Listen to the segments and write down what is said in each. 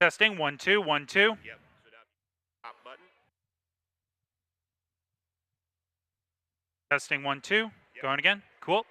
Testing 1 2 1 2. Yep. So now top button. Testing 1 2. Yep. Going again. Cool.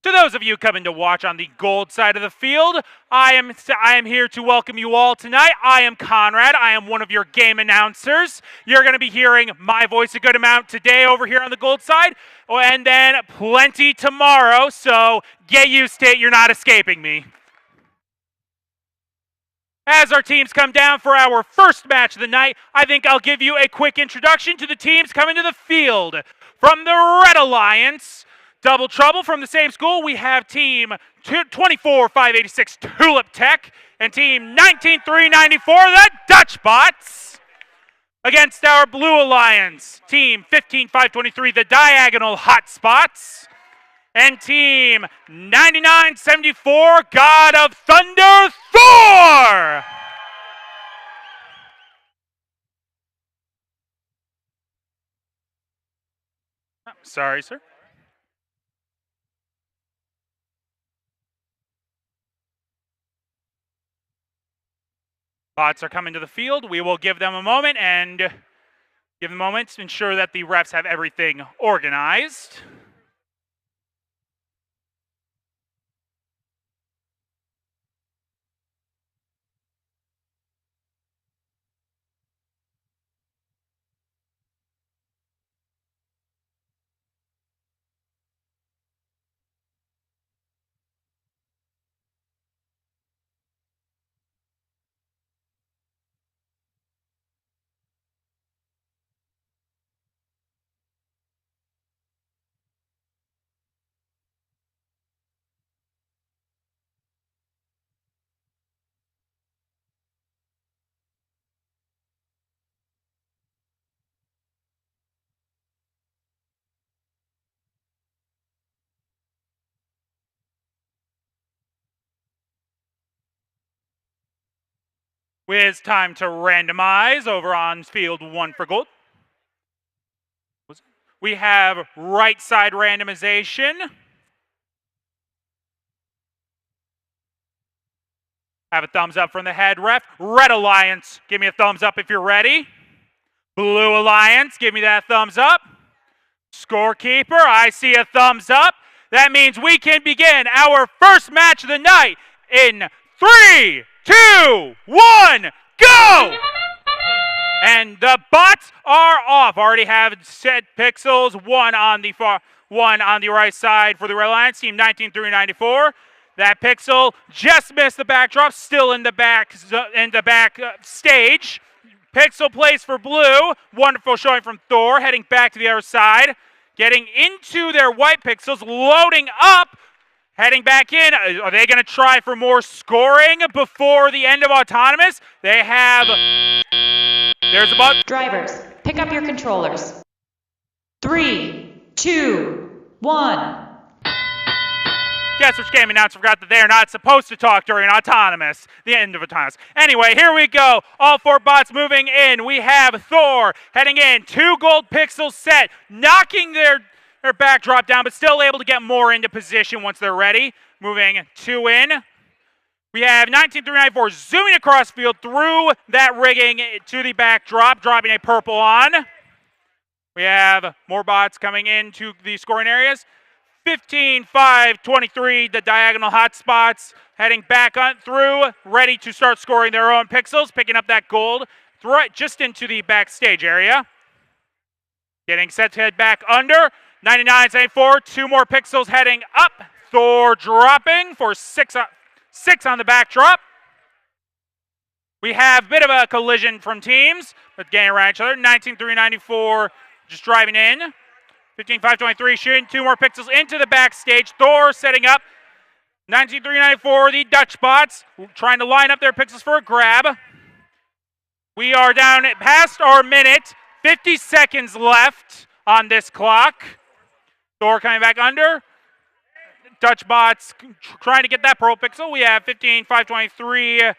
To those of you coming to watch on the gold side of the field, I am here to welcome you all tonight. I am Conrad. I am one of your game announcers. You're going to be hearing my voice a good amount today over here on the gold side, and then plenty tomorrow, so get used to it. You're not escaping me. As our teams come down for our first match of the night, I think I'll give you a quick introduction to the teams coming to the field. From the Red Alliance, Double Trouble from the same school, we have team 24586 Tulip Tech and team 19394 the Dutch Bots. Against our Blue Alliance, team 15523 the Diagonal Hotspots and team 9974 God of Thunder Thor. Sorry, sir. Bots are coming to the field. We will give them a moment to ensure that the refs have everything organized. It's time to randomize over on field 1 for gold. We have right side randomization. Have a thumbs up from the head ref. Red Alliance, give me a thumbs up if you're ready. Blue Alliance, give me that thumbs up. Scorekeeper, I see a thumbs up. That means we can begin our first match of the night in 3, 2, 1, go! And the bots are off. Already have set pixels. One on the right side for the Red Alliance team, 19394. That pixel just missed the backdrop, still in the back stage. Pixel plays for blue. Wonderful showing from Thor, heading back to the other side, getting into their white pixels, loading up. Heading back in, are they going to try for more scoring before the end of Autonomous? They have, there's a bug. Drivers, pick up your controllers. 3, 2, 1. Guess which game announcer forgot that they are not supposed to talk during Autonomous, the end of Autonomous. Anyway, here we go. All 4 bots moving in. We have Thor heading in, 2 gold pixels set, knocking their backdrop down, but still able to get more into position once they're ready. Moving 2 in. We have 19394 zooming across field through that rigging to the backdrop, dropping a purple on. We have more bots coming into the scoring areas. 15523, the Diagonal Hotspots, heading back on through, ready to start scoring their own pixels, picking up that gold just into the backstage area. Getting set to head back under. 9974, 2 more pixels heading up. Thor dropping for 6 on the backdrop. We have a bit of a collision from teams, but getting around each other. 19394 just driving in. 15523 shooting 2 more pixels into the backstage. Thor setting up. 19394, the Dutch bots, trying to line up their pixels for a grab. We are down past our minute. 50 seconds left on this clock. Thor coming back under. Dutch bots trying to get that purple pixel. We have 15523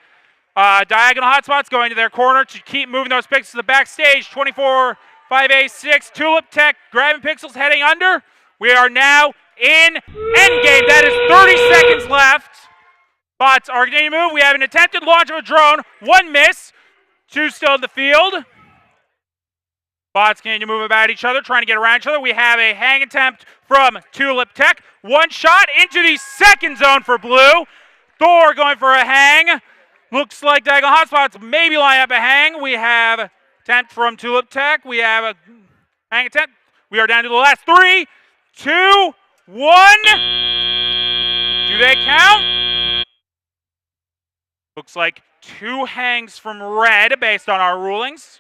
Diagonal Hotspots going to their corner to keep moving those pixels to the backstage. 24586 Tulip Tech grabbing pixels heading under. We are now in endgame. That is 30 seconds left. Bots are continuing to move. We have an attempted launch of a drone. 1 miss. 2 still in the field. Bots continue to move about each other, trying to get around each other. We have a hang attempt from Tulip Tech. One shot into the second zone for blue. Thor going for a hang. Looks like Diagonal Hotspots maybe line up a hang. We have attempt from Tulip Tech. We have a hang attempt. We are down to the last 3, 2, 1. Do they count? Looks like 2 hangs from red based on our rulings.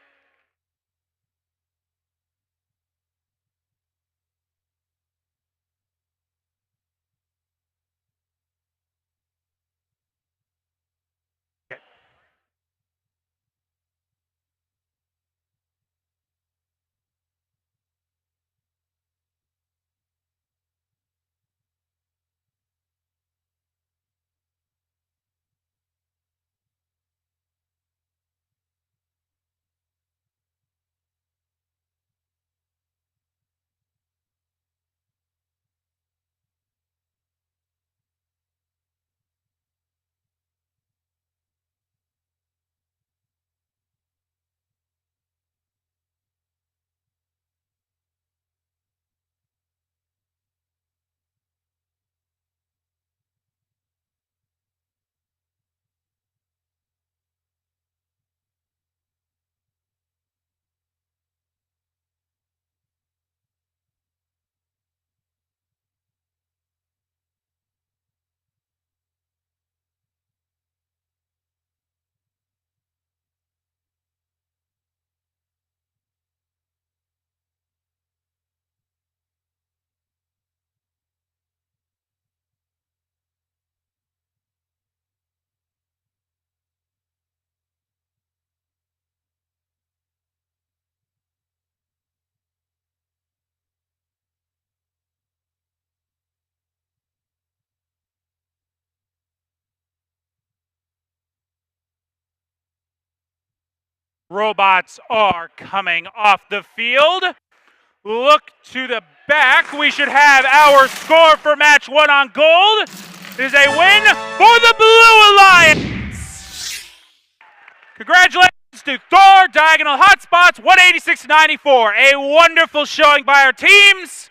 Robots are coming off the field. Look to the back. We should have our score for match 1 on gold. It is a win for the Blue Alliance. Congratulations to Thor, Diagonal Hotspots, 186-94. A wonderful showing by our teams.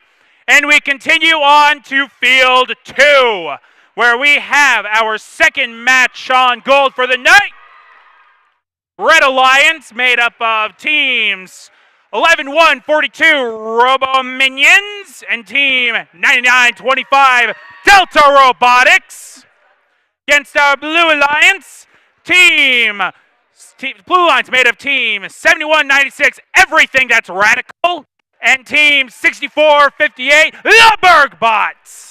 And we continue on to Field 2, where we have our second match on gold for the night. Red Alliance, made up of teams 11-1-42 Robo Minions and team 99-25 Delta Robotics. Against our Blue Alliance, Blue Alliance made of team 71-96 Everything That's Radical and team 64-58 The Bergbots.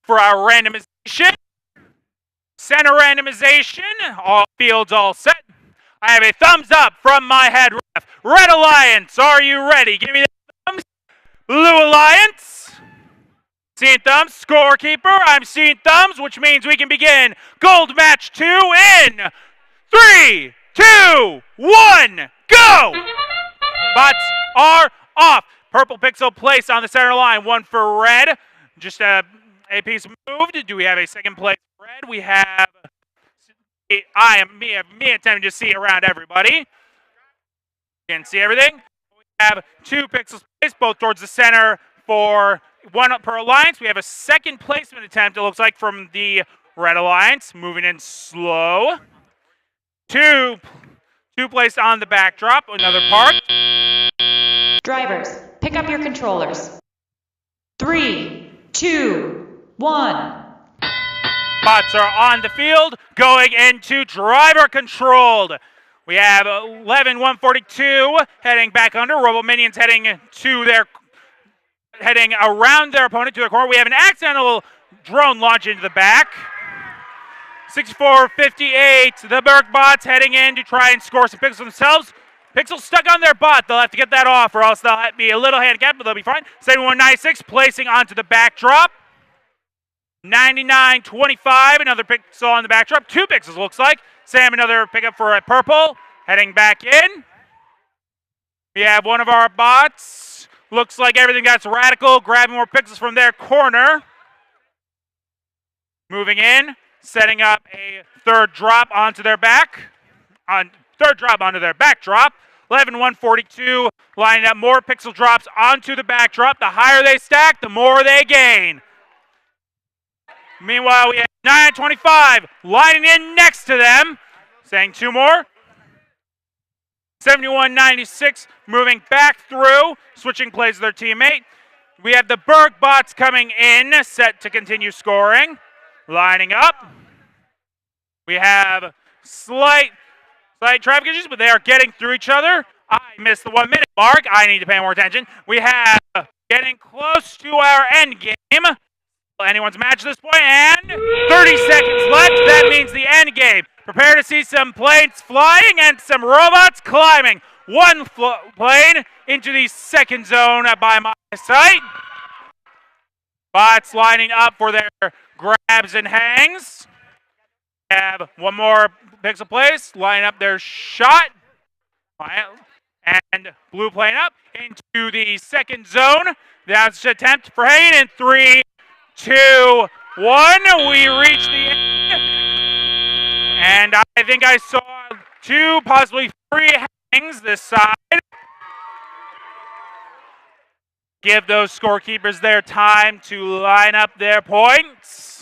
For our randomization, center randomization, all fields all set. I have a thumbs up from my head ref. Red Alliance, are you ready? Give me the thumbs. Blue Alliance, seeing thumbs. Scorekeeper, I'm seeing thumbs, which means we can begin gold match 2 in 3, 2, 1, go! Bots are off. Purple pixel placed on the center line, 1 for red. Just a piece moved. Do we have a second place red? We have me attempting to see around everybody. Can see everything. We have 2 pixels placed, both towards the center for 1 per alliance. We have a second placement attempt, it looks like, from the Red Alliance. Moving in slow. 2 placed on the backdrop. Another park. Drivers, pick up your controllers. 3, 2, 1. Bots are on the field, going into driver controlled. We have 11-142 heading back under. Robo Minions heading around their opponent to their corner. We have an accidental drone launch into the back. 64-58. The Bergbots heading in to try and score some pixels themselves. Pixels stuck on their bot. They'll have to get that off, or else they'll be a little handicapped, but they'll be fine. 71-96 placing onto the backdrop. 99-25, another pixel on the backdrop. 2 pixels, looks like. Sam, another pickup for a purple. Heading back in. We have one of our bots. Looks like Everything That's Radical, grabbing more pixels from their corner. Moving in. setting up a third drop onto their back. Third drop onto their backdrop. 11-142, lining up more pixel drops onto the backdrop. The higher they stack, the more they gain. Meanwhile, we have 9-25 lining in next to them. Saying two more. 71-96, moving back through, switching plays with their teammate. We have the Berg bots coming in, set to continue scoring. Lining up. We have slight traffic issues, but they are getting through each other. I missed the 1 minute mark. I need to pay more attention. We have getting close to our end game. Anyone's match at this point, and 30 seconds left. That means the end game. Prepare to see some planes flying and some robots climbing. One plane into the second zone by my sight. Bots lining up for their grabs and hangs. Have one more pixel place, line up their shot. And blue plane up into the second zone. That's an attempt for hanging in 3, 2, 1. We reach the end. And I think I saw 2, possibly 3 hangs this side. Give those scorekeepers their time to line up their points.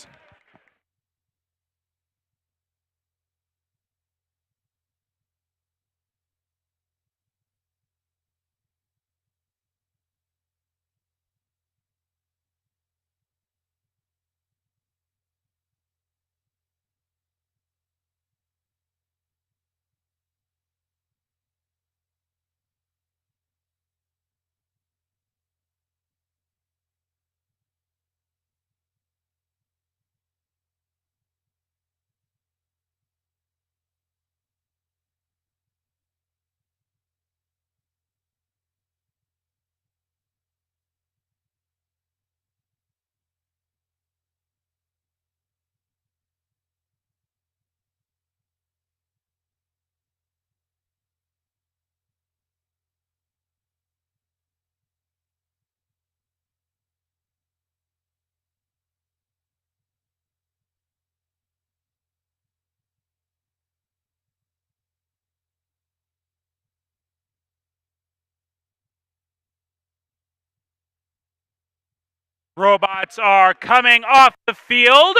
Robots are coming off the field,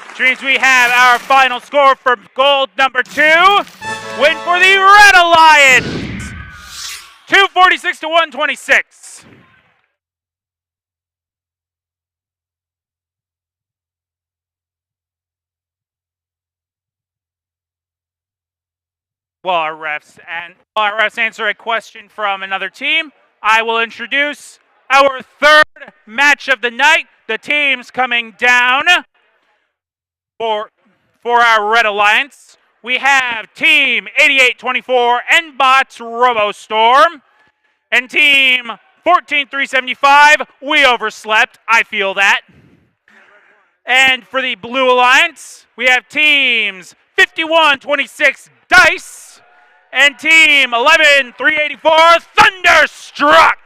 which means we have our final score for gold number 2. Win for the Red Alliance, 246 to 126. While our refs answer a question from another team, I will introduce our third match of the night. The teams coming down for our Red Alliance. We have Team 8824 N-Bots RoboStorm and Team 14375. We overslept. I feel that. And for the Blue Alliance, we have Teams 5126 Dice and Team 11384 Thunderstruck.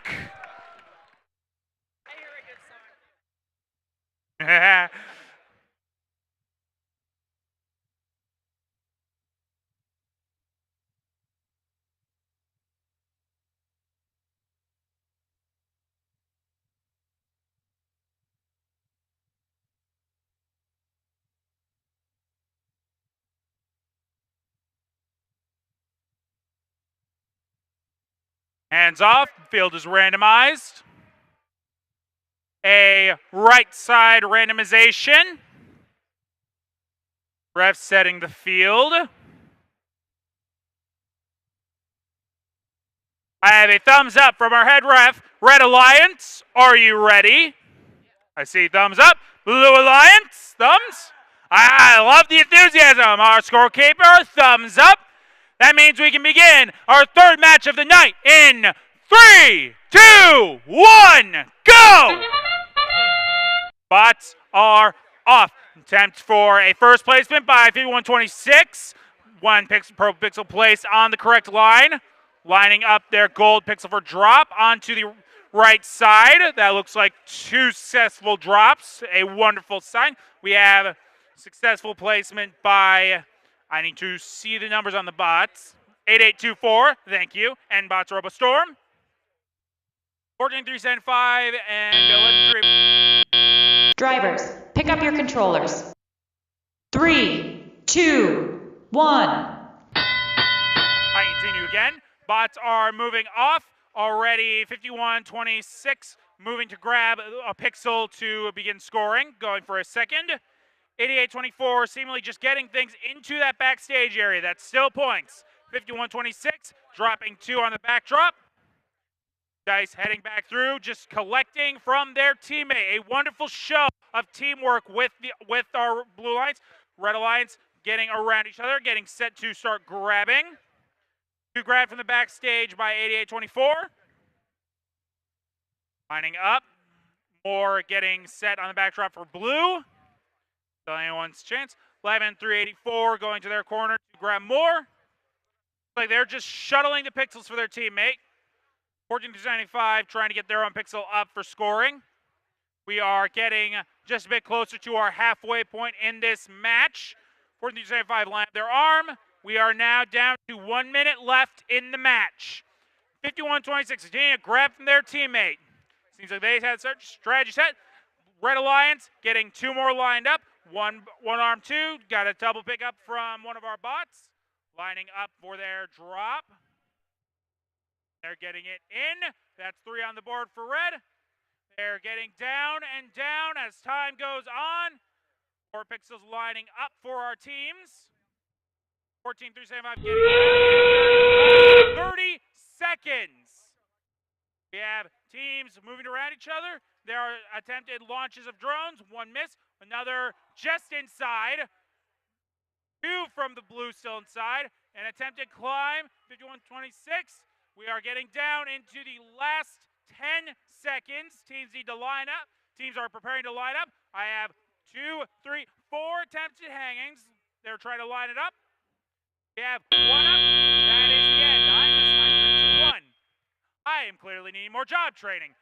Hands off, field is randomized. A right side randomization. Ref setting the field. I have a thumbs up from our head ref. Red Alliance, are you ready? I see thumbs up. Blue Alliance, thumbs. I love the enthusiasm. Our scorekeeper, thumbs up. That means we can begin our third match of the night in 3, 2, 1, go! Bots are off. Attempt for a first placement by 5126. 1 pixel place on the correct line. Lining up their gold pixel for drop onto the right side. That looks like 2 successful drops. A wonderful sign. We have Successful placement by, I need to see the numbers on the bots. 8824, thank you. And bots RoboStorm. 14375 and 113. Drivers, pick up your controllers. 3, 2, 1. I continue again. Bots are moving off. Already 5126 moving to grab a pixel to begin scoring. Going for a second. 8824 seemingly just getting things into that backstage area. That's still points. 5126 dropping 2 on the backdrop. Dice heading back through, just collecting from their teammate. A wonderful show of teamwork with our Blue Alliance. Red Alliance getting around each other, getting set to start grabbing. To grab from the backstage by 8824. Lining up. More getting set on the backdrop for blue. So anyone's chance. 11384 going to their corner to grab more. Like they're just shuttling the pixels for their teammate. 14295 trying to get their own pixel up for scoring. We are getting just a bit closer to our halfway point in this match. 14275 line up their arm. We are now down to 1 minute left in the match. 5126 continuing to grab from their teammate. Seems like they had such strategy set. Red Alliance getting 2 more lined up. One arm 2. Got a double pick up from one of our bots. Lining up for their drop. They're getting it in. That's 3 on the board for red. They're getting down and down as time goes on. 4 pixels lining up for our teams. 14375 getting down. 30 seconds. We have teams moving around each other. There are attempted launches of drones. 1 miss. Another just inside. 2 from the blue still inside. An attempted climb. 5126. We are getting down into the last 10 seconds. Teams need to line up. Teams are preparing to line up. I have 2, 3, 4 attempted hangings. They're trying to line it up. We have 1 up. That is the end. I missed my 3, 2, 1. I am clearly needing more job training.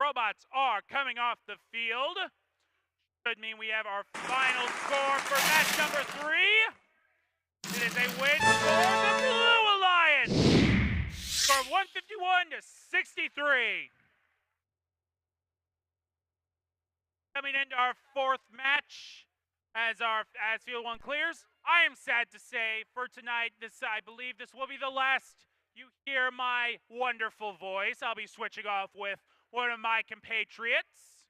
Robots are coming off the field. Should mean we have our final score for match number 3. It is a win for the Blue Alliance. Score of 151 to 63. Coming into our 4th match as field 1 clears. I am sad to say for tonight, I believe this will be the last you hear my wonderful voice. I'll be switching off with one of my compatriots.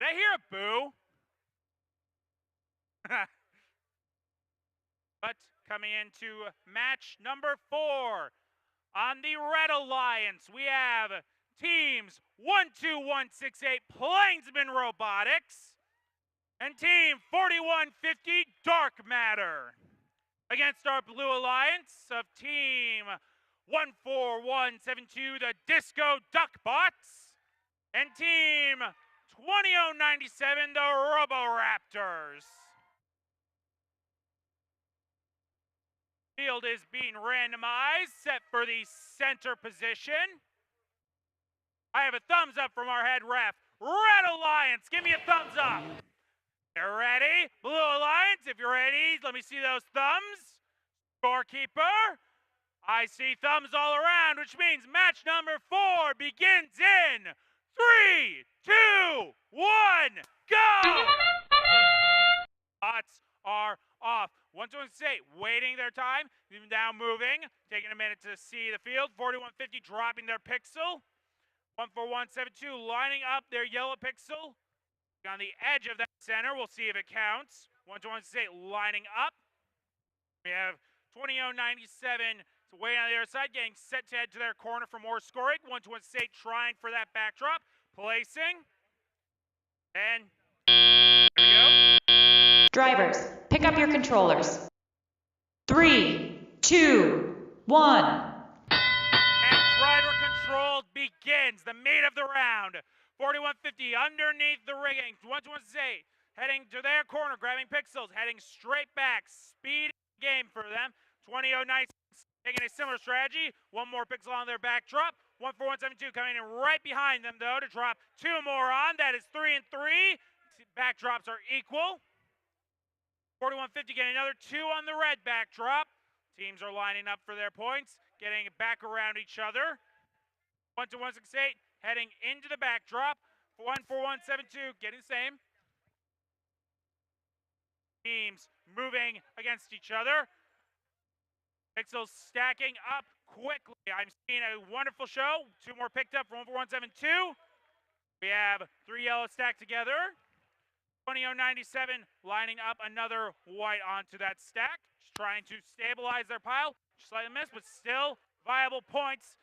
Did I hear a boo? But coming into match number 4, on the Red Alliance, we have teams 12168 Plainsman Robotics and team 4150 Dark Matter against our Blue Alliance of team 14172 the Disco Duckbots and team 20097 the Roboraptors. Field is being randomized, set for the center position. I have a thumbs up from our head ref. Red Alliance, give me a thumbs up. You're ready? Blue Alliance, if you're ready, let me see those thumbs. Scorekeeper, I see thumbs all around, which means match number 4 begins in 3, 2, 1, go! Spots are off. 128 waiting their time, now moving, taking a minute to see the field. 4150 dropping their pixel. 14172 lining up their yellow pixel. On the edge of that center, we'll see if it counts. 128 lining up. We have 20097 waiting on the other side, getting set to head to their corner for more scoring. 128 trying for that backdrop, placing. And there we go. Drivers, pick up your controllers. 3, 2, 1. And driver controlled begins the meat of the round. 4150 underneath the rigging. 128 heading to their corner, grabbing pixels, heading straight back. Speed game for them. 20096 taking a similar strategy. One more pixel on their backdrop. 14172 coming in right behind them, though, to drop two more on. That is 3 and 3. Backdrops are equal. 4150 getting another two on the red backdrop. Teams are lining up for their points, getting back around each other. 12168 heading into the backdrop. 14172 getting the same. Teams moving against each other. Pixels stacking up quickly. I'm seeing a wonderful show. Two more picked up from 14172. We have three yellow stacked together. 20097 lining up another white onto that stack. Just trying to stabilize their pile. Slightly missed, but still viable points.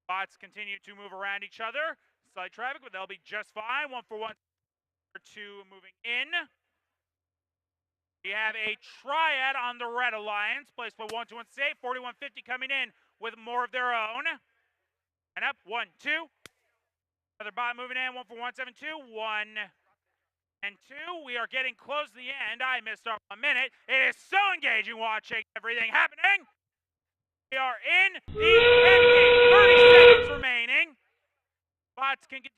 Bots continue to move around each other. Slight traffic, but they'll be just fine. 141 or two moving in. We have a triad on the Red Alliance, placed by 121 4150 coming in with more of their own. And up, 1, 2. Another bot moving in, 14172, 1 and 2. We are getting close to the end. I missed off a minute. It is so engaging watching everything happening. We are in the end game. 30 seconds remaining. Bots can get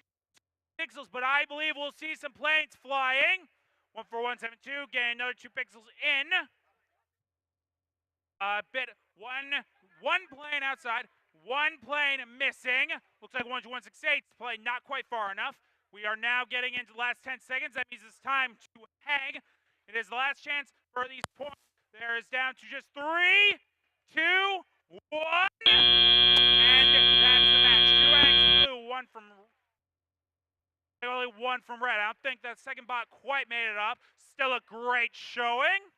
pixels, but I believe we'll see some planes flying. 14172 getting another 2 pixels in. One plane outside, one plane missing. Looks like 12168's plane not quite far enough. We are now getting into the last 10 seconds. That means it's time to hang. It is the last chance for these points. There is down to just 3, 2, 1. And that's the match. 2 hangs from blue, 1 from only 1 from red. I don't think that second bot quite made it up. Still a great showing.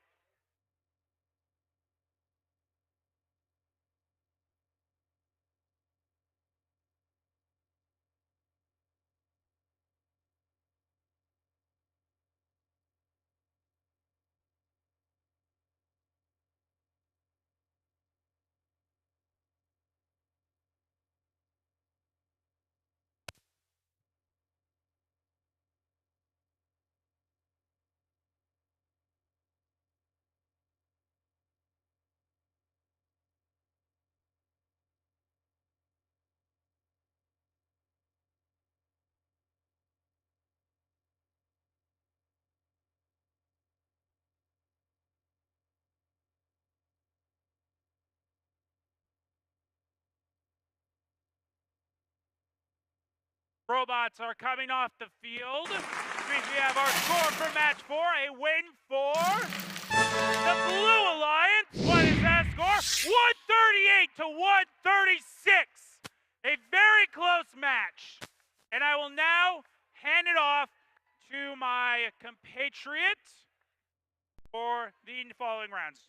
Robots are coming off the field. Which means we have our score for match 4, a win for the Blue Alliance. What is that score? 138 to 136. A very close match. And I will now hand it off to my compatriot for the following rounds.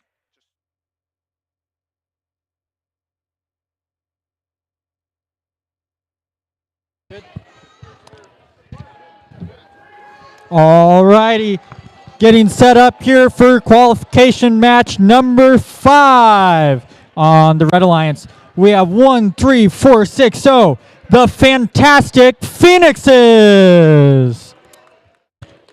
Good. All righty, getting set up here for qualification match number 5 on the Red Alliance. We have 1, 3, 4, 6, so the Fantastic Phoenixes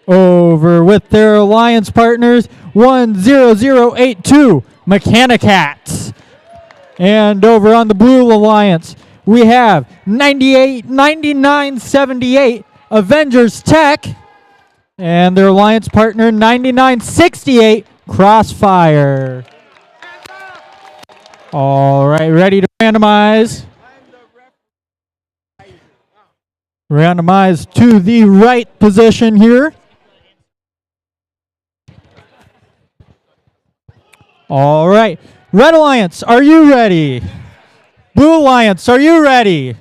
over with their alliance partners 10082 Mechanicats, and over on the Blue Alliance we have 9978 Avengers Tech, and their alliance partner 9968 Crossfire. All right, ready to randomize. Randomized to the right position here. All right. Red Alliance, are you ready? Blue Alliance, are you ready?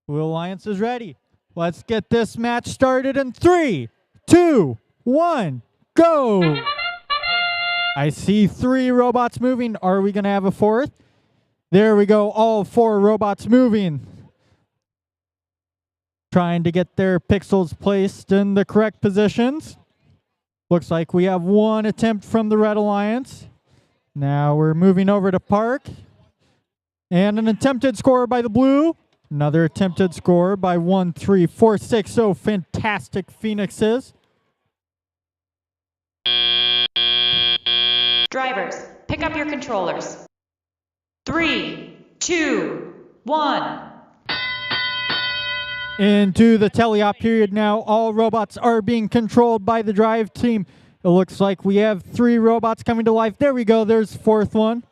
Blue Alliance is ready. Let's get this match started in 3, 2, 1, go! I see 3 robots moving. Are we going to have a 4th? There we go. All 4 robots moving. Trying to get their pixels placed in the correct positions. Looks like we have 1 attempt from the Red Alliance. Now we're moving over to Park. And an attempted score by the Blue. Another attempted score by 1, 3, 4, 6. So fantastic Phoenixes. Drivers, pick up your controllers. 3, 2, 1. Into the teleop period now. All robots are being controlled by the drive team. It looks like we have 3 robots coming to life. There we go. There's the 4th one.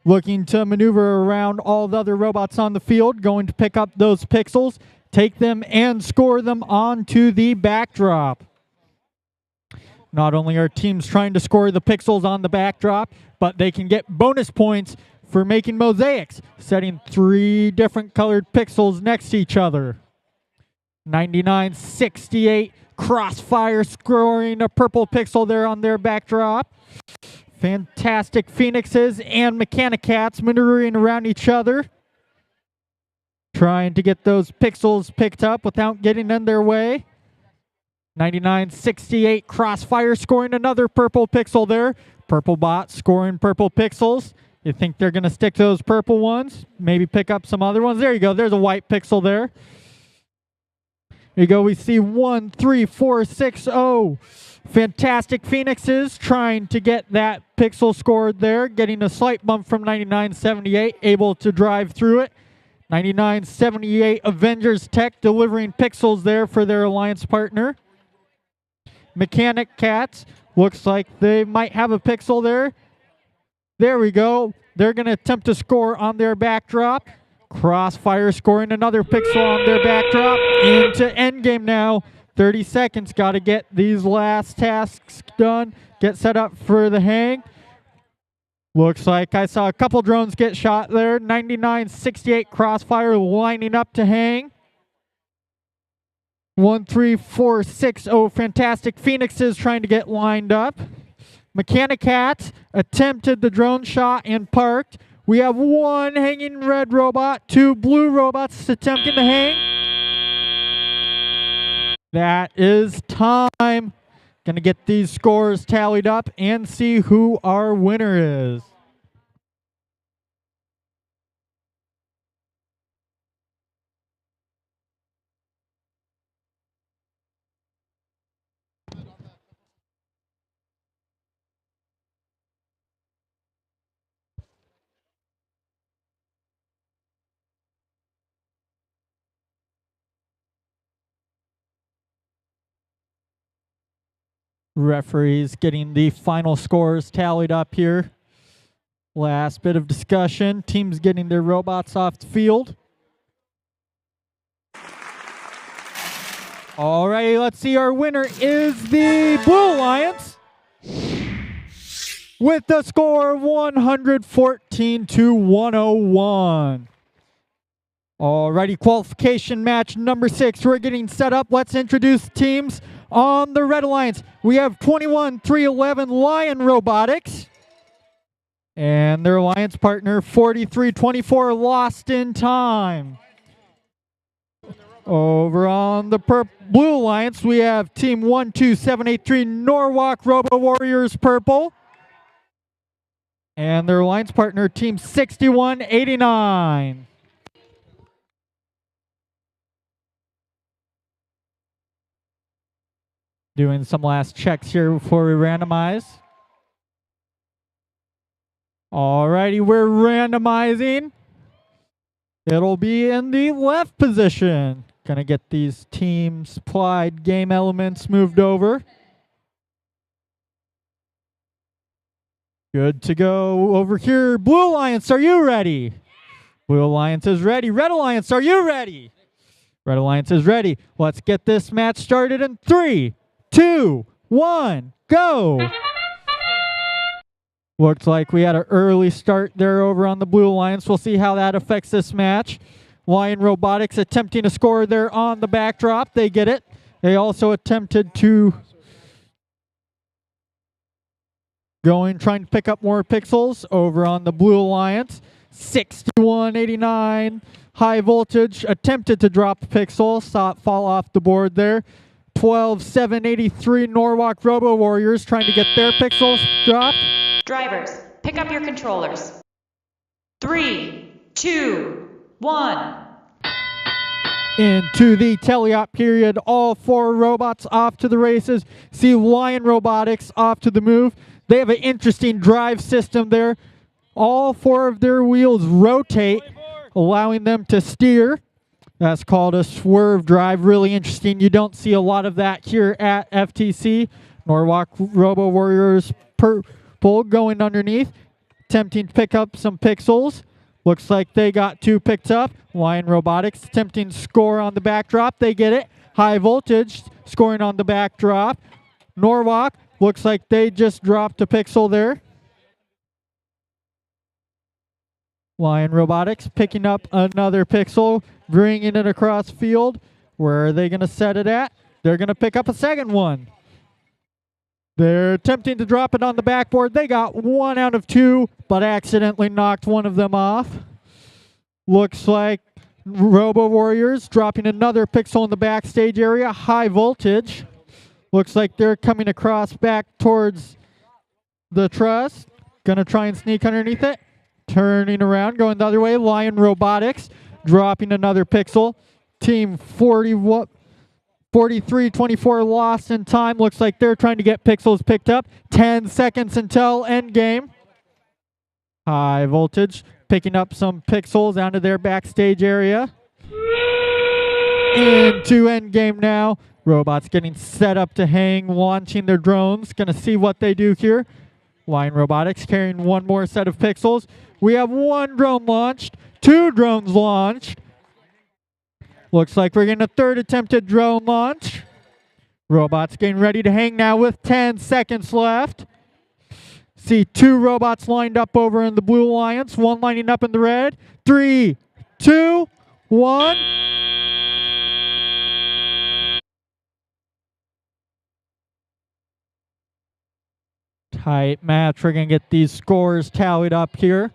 Looking to maneuver around all the other robots on the field. Going to pick up those pixels, take them, and score them onto the backdrop. Not only are teams trying to score the pixels on the backdrop, but they can get bonus points for making mosaics, setting 3 different colored pixels next to each other. 99-68 Crossfire scoring a purple pixel there on their backdrop. Fantastic Phoenixes and Mechanicats maneuvering around each other. Trying to get those pixels picked up without getting in their way. 99-68 Crossfire scoring another purple pixel there. Purple bot scoring purple pixels. You think they're going to stick to those purple ones? Maybe pick up some other ones. There you go. There's a white pixel there. There you go. We see 1, 3, 4, 6, 0. Fantastic Phoenixes trying to get that pixel scored there. Getting a slight bump from 99-78. Able to drive through it. 99-78 Avengers Tech delivering pixels there for their alliance partner. Mechanic Cats. Looks like they might have a pixel there. There we go. They're going to attempt to score on their backdrop. Crossfire scoring another pixel on their backdrop. Into endgame now. 30 seconds. Got to get these last tasks done. Get set up for the hang. Looks like I saw a couple drones get shot there. 99-68 Crossfire lining up to hang. 1, 3, 4, 6, 0. Fantastic Phoenixes trying to get lined up. Mechanicat attempted the drone shot and parked. We have 1 hanging red robot, 2 blue robots attempting to hang. That is time. Gonna get these scores tallied up and see who our winner is. Referees getting the final scores tallied up here. Last bit of discussion. Teams getting their robots off the field. All right, let's see. Our winner is the Blue Alliance with the score of 114-101. All righty, qualification match number 6. We're getting set up. Let's introduce teams on the Red Alliance. We have 21-311 Lion Robotics and their alliance partner 4324 Lost in Time. Over on the Blue Alliance, we have team 12783 Norwalk Robo Warriors Purple and their alliance partner team 6189. Doing some last checks here before we randomize. Alrighty, we're randomizing. It'll be in the left position. Gonna get these team supplied game elements moved over. Good to go over here. Blue Alliance, are you ready? Blue Alliance is ready. Red Alliance, are you ready? Red Alliance is ready. Let's get this match started in 3, 2, 1, go! Looks like we had an early start there over on the Blue Alliance. We'll see how that affects this match. Lion Robotics attempting to score there on the backdrop. They get it. They also attempted to trying to pick up more pixels over on the Blue Alliance. 6189 High Voltage attempted to drop a pixel, saw it fall off the board there. 12783 Norwalk Robo Warriors trying to get their pixels dropped. Drivers, pick up your controllers. 3, 2, 1. Into the teleop period, all 4 robots off to the races. See Lion Robotics off to the move. They have an interesting drive system there. All 4 of their wheels rotate, allowing them to steer. That's called a swerve drive. Really interesting. You don't see a lot of that here at FTC. Norwalk Robo Warriors purple going underneath, attempting to pick up some pixels. Looks like they got 2 picked up. Lion Robotics attempting to score on the backdrop. They get it. High Voltage scoring on the backdrop. Norwalk looks like they just dropped a pixel there. Lion Robotics picking up another pixel, bringing it across field. Where are they going to set it at? They're going to pick up a second one. They're attempting to drop it on the backboard. They got 1 out of 2, but accidentally knocked one of them off. Looks like Robo Warriors dropping another pixel in the backstage area. High Voltage. Looks like they're coming across back towards the truss. Gonna try and sneak underneath it. Turning around, going the other way. Lion Robotics dropping another pixel. Team 43-24 lost in time. Looks like they're trying to get pixels picked up. 10 seconds until end game. High Voltage picking up some pixels out of their backstage area. Into end game now. Robots getting set up to hang, launching their drones. Gonna see what they do here. Lion Robotics carrying 1 more set of pixels. We have 1 drone launched, 2 drones launched. Looks like we're getting a 3rd attempted drone launch. Robots getting ready to hang now with 10 seconds left. See 2 robots lined up over in the Blue Alliance, 1 lining up in the red. 3, 2, 1. Tight match. We're going to get these scores tallied up here.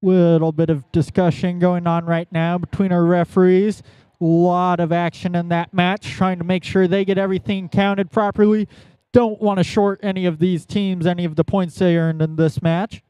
Little bit of discussion going on right now between our referees. A lot of action in that match, trying to make sure they get everything counted properly. Don't want to short any of these teams, any of the points they earned in this match.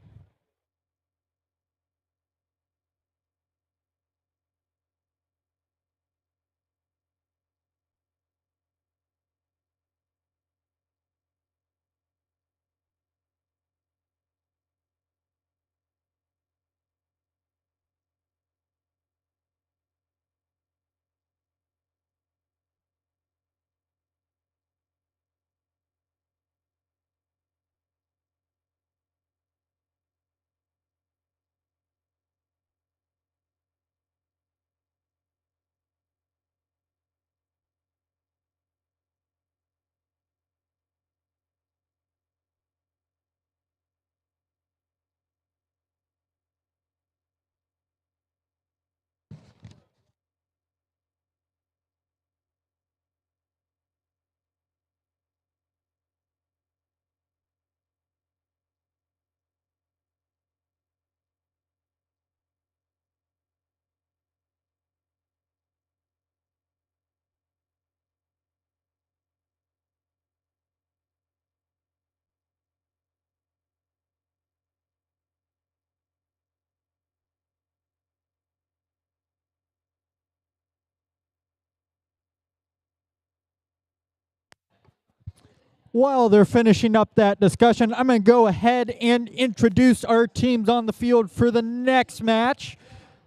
While they're finishing up that discussion, I'm going to go ahead and introduce our teams on the field for the next match.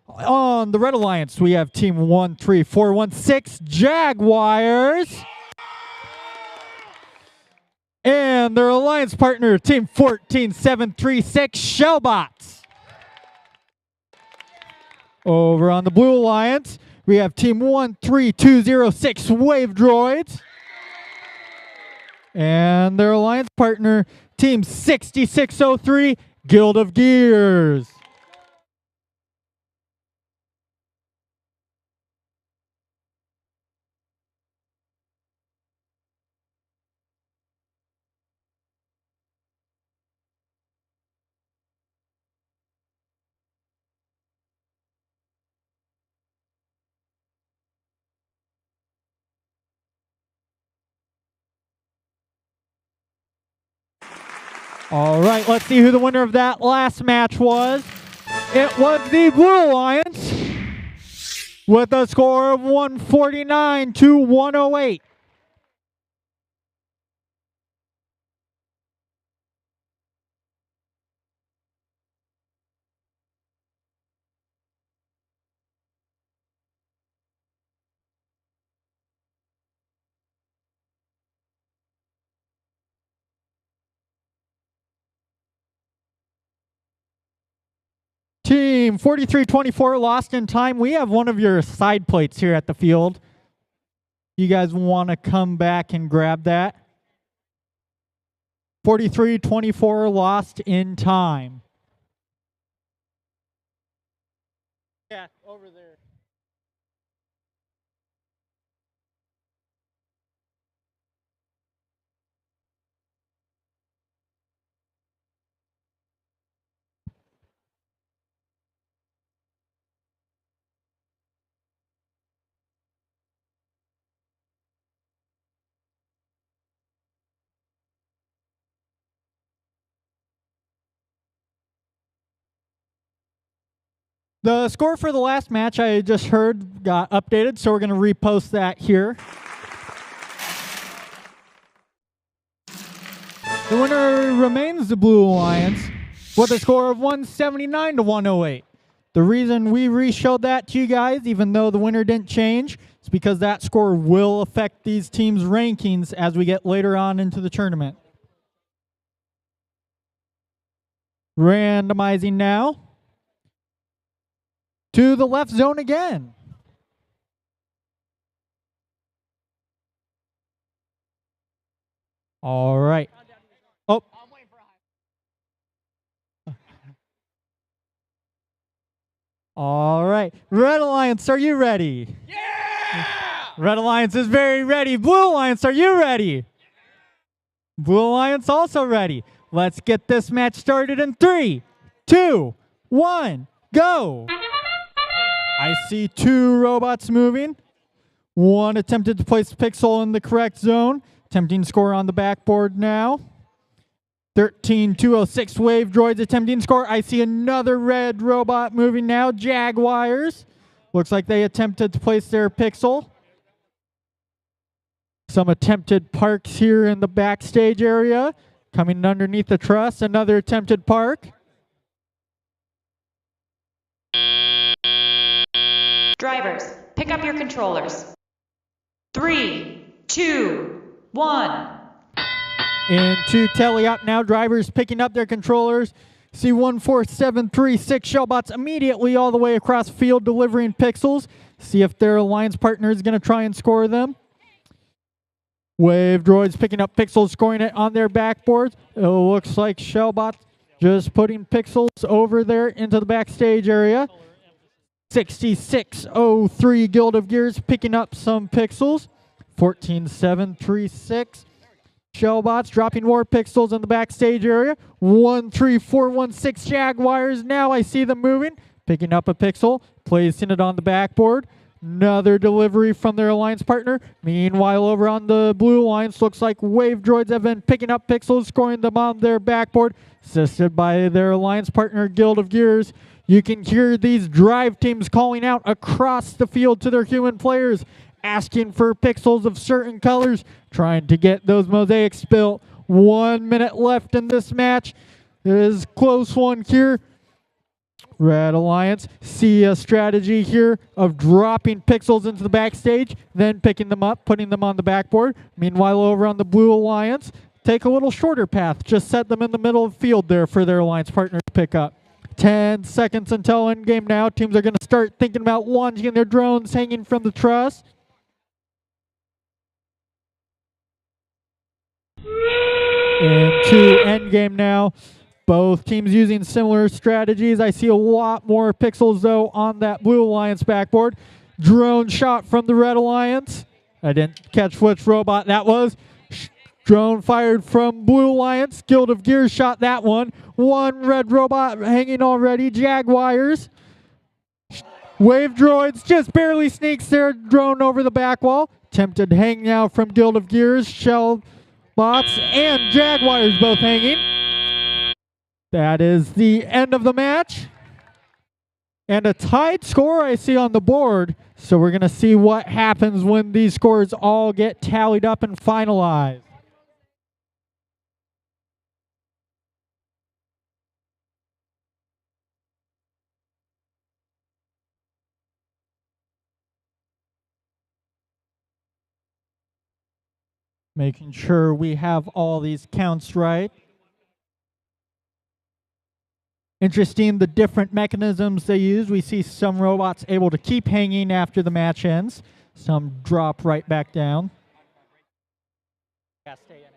On the Red Alliance, we have Team 13416 Jaguars. And their alliance partner, Team 14736 Shellbots. Over on the Blue Alliance, we have Team 13206 Wave Droids. And their alliance partner, Team 6603 Guild of Gears. All right, let's see who the winner of that last match was. It was the Blue Alliance with a score of 149 to 108. Team 4324 lost in time. We have one of your side plates here at the field. You guys want to come back and grab that? 4324 lost in time. Yeah, over there. The score for the last match I just heard got updated, so we're going to repost that here. The winner remains the Blue Alliance with a score of 179 to 108. The reason we re-showed that to you guys, even though the winner didn't change, is because that score will affect these teams' rankings as we get later on into the tournament. Randomizing now. To the left zone again. All right. Oh. All right. Red Alliance, are you ready? Yeah! Red Alliance is very ready. Blue Alliance, are you ready? Blue Alliance also ready. Let's get this match started in 3, 2, 1, go! I see 2 robots moving. One attempted to place Pixel in the correct zone. Attempting to score on the backboard now. 13206 Wave Droids attempting to score. I see another red robot moving now. Jaguars. Looks like they attempted to place their Pixel. Some attempted parks here in the backstage area. Coming underneath the truss. Another attempted park. Drivers, pick up your controllers. 3, 2, 1. Into teleop now. Drivers picking up their controllers. See 14736 Shellbots immediately all the way across field delivering pixels. See if their alliance partner is going to try and score them. Wave Droids picking up pixels, scoring it on their backboards. It looks like Shellbots just putting pixels over there into the backstage area. 6603 Guild of Gears picking up some pixels. 14736 Shellbots dropping more pixels in the backstage area. 13416 Jaguars. Now I see them moving. Picking up a pixel. Placing it on the backboard. Another delivery from their alliance partner. Meanwhile, over on the Blue Alliance, looks like Wave Droids have been picking up pixels, scoring them on their backboard. Assisted by their alliance partner, Guild of Gears. You can hear these drive teams calling out across the field to their human players asking for pixels of certain colors, trying to get those mosaics built. 1 minute left in this match. It is a close one here. Red Alliance see a strategy here of dropping pixels into the backstage, then picking them up, putting them on the backboard. Meanwhile, over on the Blue Alliance, take a little shorter path. Just set them in the middle of the field there for their alliance partner to pick up. 10 seconds until endgame now. Teams are going to start thinking about launching their drones hanging from the truss. Into endgame now. Both teams using similar strategies. I see a lot more pixels, though, on that Blue Alliance backboard. Drone shot from the Red Alliance. I didn't catch which robot that was. Drone fired from Blue Alliance. Guild of Gears shot that one. One red robot hanging already. Jaguars. Wave Droids just barely sneaks their drone over the back wall. Attempted hang now from Guild of Gears. Shell bots and Jaguars both hanging. That is the end of the match. And a tied score I see on the board. So we're going to see what happens when these scores all get tallied up and finalized. Making sure we have all these counts right. Interesting, the different mechanisms they use. We see some robots able to keep hanging after the match ends. Some drop right back down. Yeah, stay in it.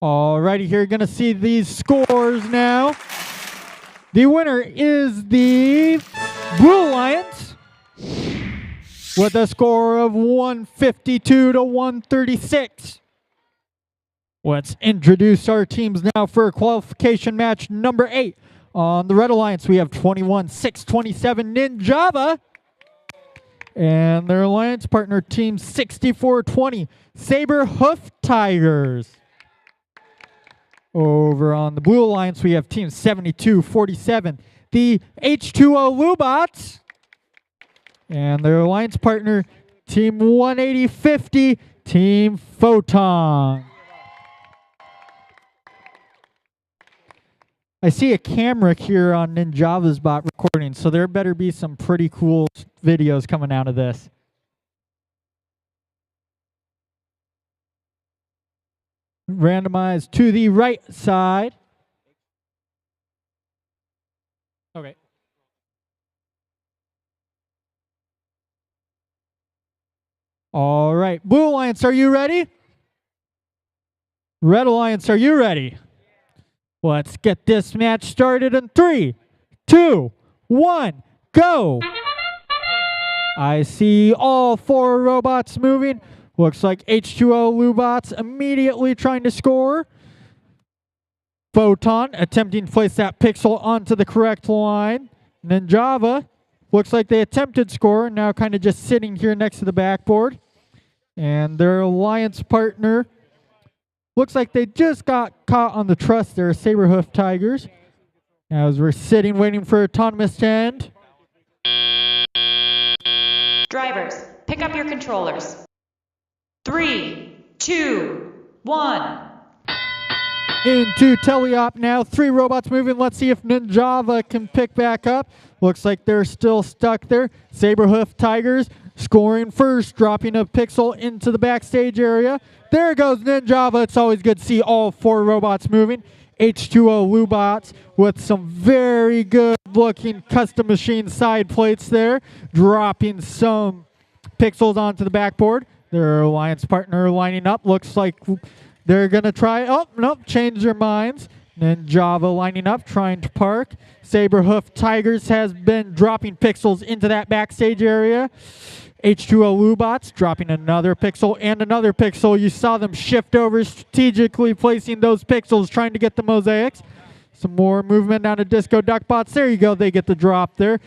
Alrighty, here you're going to see these scores now. The winner is the Blue Alliance with a score of 152 to 136. Let's introduce our teams now for qualification match number 8. On the Red Alliance, we have 21-627 Ninjava. And their alliance partner team 6420 Saber Hoof Tigers. Over on the Blue Alliance, we have team 7247, the H2O Lubots. And their alliance partner, team 18050, Team Photon. I see a camera here on Ninjava's bot recording, so there better be some pretty cool videos coming out of this. Randomized to the right side. Okay. All right. Blue Alliance, are you ready? Red Alliance, are you ready? Let's get this match started in 3, 2, 1, go! I see all 4 robots moving. Looks like H2O Lubots immediately trying to score. Photon attempting to place that pixel onto the correct line. Ninjava looks like they attempted score, now kind of just sitting here next to the backboard. And their alliance partner looks like they just got caught on the truss there, Saberhoof Tigers. As we're sitting waiting for autonomous to end. Drivers, pick up your controllers. 3, 2, 1. Into teleop now. 3 robots moving. Let's see if Ninjava can pick back up. Looks like they're still stuck there. Saberhoof Tigers scoring first, dropping a pixel into the backstage area. There goes Ninjava. It's always good to see all 4 robots moving. H2O Lubots with some very good looking custom machine side plates there, dropping some pixels onto the backboard. Their alliance partner lining up. Looks like they're going to try. Oh, nope, change their minds. Ninjava lining up, trying to park. Saberhoof Tigers has been dropping pixels into that backstage area. H2O Lubots dropping another pixel and another pixel. You saw them shift over strategically, placing those pixels, trying to get the mosaics. Some more movement down to Disco Duck Bots. There you go. They get the drop there.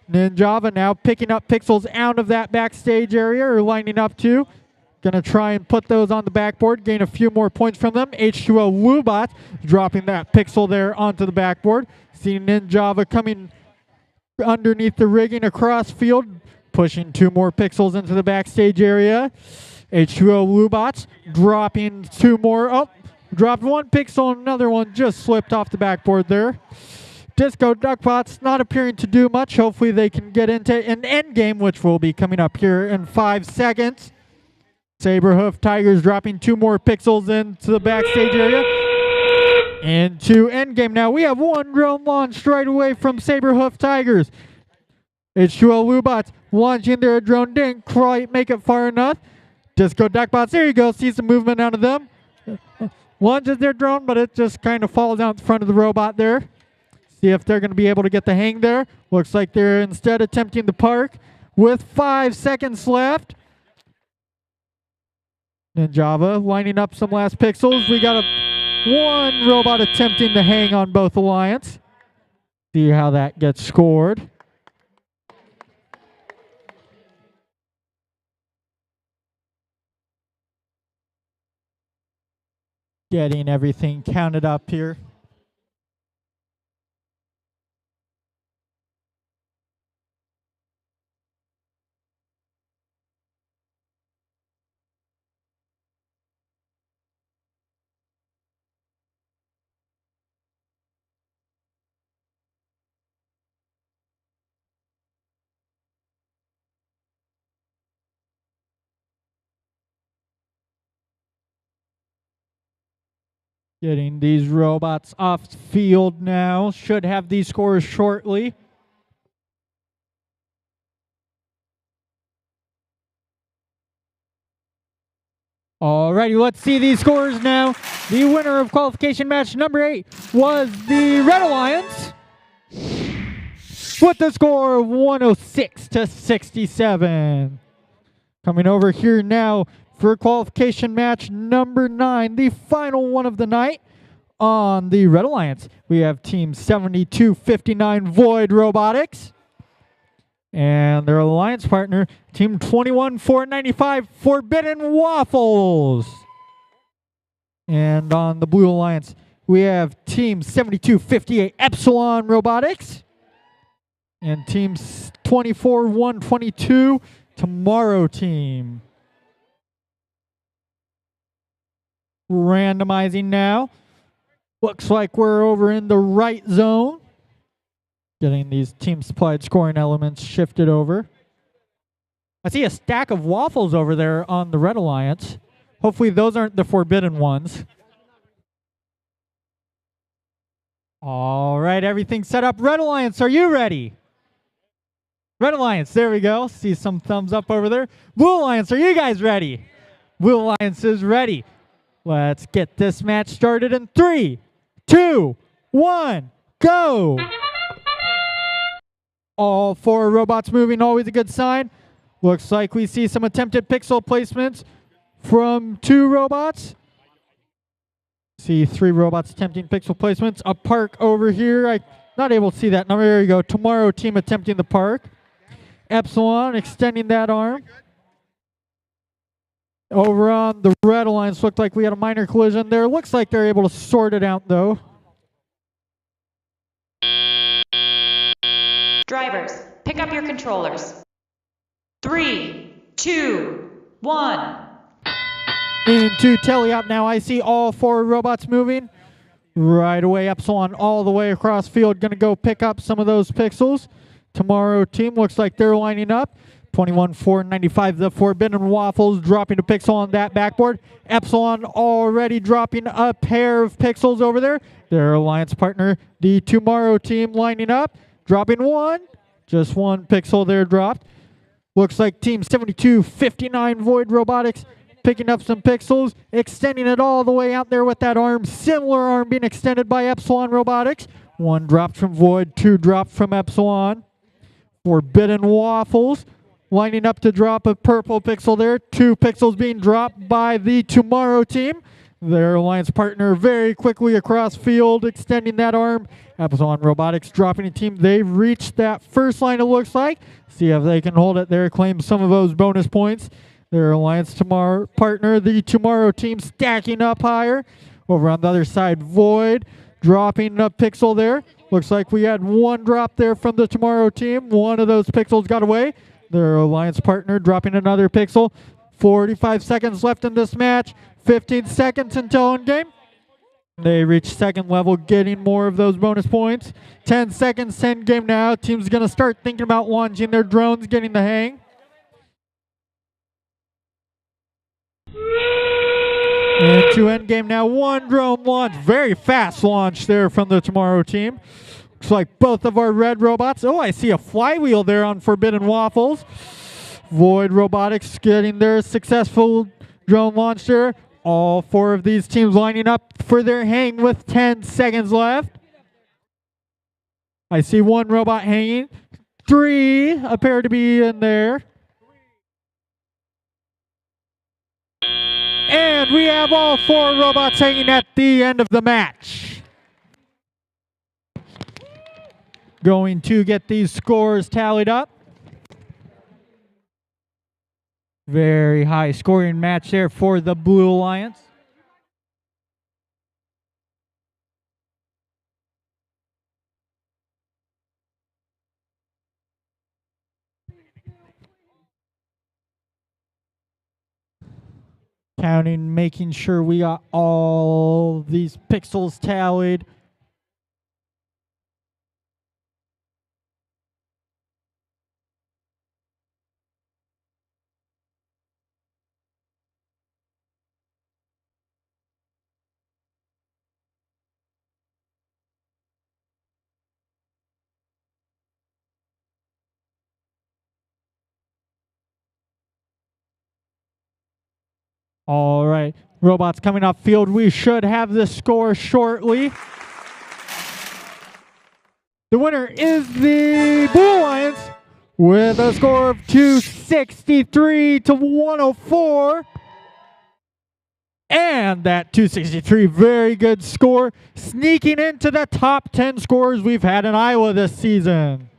Ninjava now picking up pixels out of that backstage area, or lining up to. Gonna try and put those on the backboard, gain a few more points from them. H2O Woobot dropping that pixel there onto the backboard. See Ninjava coming underneath the rigging across field, pushing 2 more pixels into the backstage area. H2O Woobot dropping 2 more. Oh, dropped 1 pixel, another one just slipped off the backboard there. Disco Duckbots not appearing to do much. Hopefully they can get into an end game, which will be coming up here in 5 seconds. Saberhoof Tigers dropping 2 more pixels into the backstage area. Into endgame now. We have 1 drone launched right away from Saberhoof Tigers. H2O Wobots launching their drone. Didn't quite make it far enough. Disco Duckbots, there you go. See some movement out of them. Launches their drone, but it just kind of falls out in front of the robot there. See if they're going to be able to get the hang there. Looks like they're instead attempting the park with 5 seconds left. Ninjava lining up some last pixels. We got 1 robot attempting to hang on both Alliance. See how that gets scored. Getting everything counted up here. Getting these robots off the field now. Should have these scores shortly. Alrighty, let's see these scores now. The winner of qualification match number 8 was the Red Alliance with the score of 106 to 67. Coming over here now for qualification match number 9, the final one of the night. On the Red Alliance, we have Team 7259 Void Robotics. And their alliance partner, Team 21495 Forbidden Waffles. And on the Blue Alliance, we have Team 7258 Epsilon Robotics. And Team 24122 Tomorrow Team. Randomizing now. Looks like we're over in the right zone. Getting these team supplied scoring elements shifted over. I see a stack of waffles over there on the Red Alliance. Hopefully those aren't the forbidden ones. All right, everything set up. Red Alliance, are you ready? Red Alliance, there we go. See some thumbs up over there. Blue Alliance, are you guys ready? Blue Alliance is ready. Let's get this match started in 3, 2, 1, go! All 4 robots moving, always a good sign. Looks like we see some attempted pixel placements from 2 robots. See 3 robots attempting pixel placements. A park over here. I'm not able to see that number. There you go. Tomorrow Team attempting the park. Epsilon extending that arm. Over on the Red Alliance, looked like we had a minor collision there. Looks like they're able to sort it out, though. Drivers, pick up your controllers. 3, 2, 1. Into telly-up now. I see all 4 robots moving. Right away, Epsilon all the way across field. Going to go pick up some of those pixels. Tomorrow Team looks like they're lining up. 21495, the Forbidden Waffles dropping a pixel on that backboard. Epsilon already dropping a pair of pixels over there. Their alliance partner, the Tomorrow Team, lining up. Dropping 1. Just 1 pixel there dropped. Looks like Team 7259 Void Robotics picking up some pixels, extending it all the way out there with that arm. Similar arm being extended by Epsilon Robotics. 1 dropped from Void, 2 dropped from Epsilon. Forbidden Waffles lining up to drop a purple pixel there. 2 pixels being dropped by the Tomorrow Team. their alliance partner very quickly across field, extending that arm. Amazon Robotics dropping a team. They've reached that first line, it looks like. See if they can hold it there, claim some of those bonus points. Their alliance partner, the Tomorrow team, stacking up higher. Over on the other side, Void dropping a pixel there. Looks like we had one drop there from the Tomorrow team. One of those pixels got away. Their alliance partner dropping another pixel. 45 seconds left in this match. 15 seconds until endgame. They reach second level, getting more of those bonus points. 10 seconds to endgame now. Team's going to start thinking about launching their drones, getting the hang. Into endgame now. One drone launch. Very fast launch there from the Tomorrow team. Looks like both of our red robots. Oh, I see a flywheel there on Forbidden Waffles. Void Robotics getting their successful drone launch there. All four of these teams lining up for their hang with 10 seconds left. I see one robot hanging. Three appear to be in there. And we have all four robots hanging at the end of the match. Going to get these scores tallied up. Very high scoring match there for the Blue Alliance. Counting, making sure we got all these pixels tallied. All right, robots coming off field. We should have the score shortly. The winner is the Blue Alliance with a score of 263 to 104. And that 263, very good score, sneaking into the top 10 scores we've had in Iowa this season.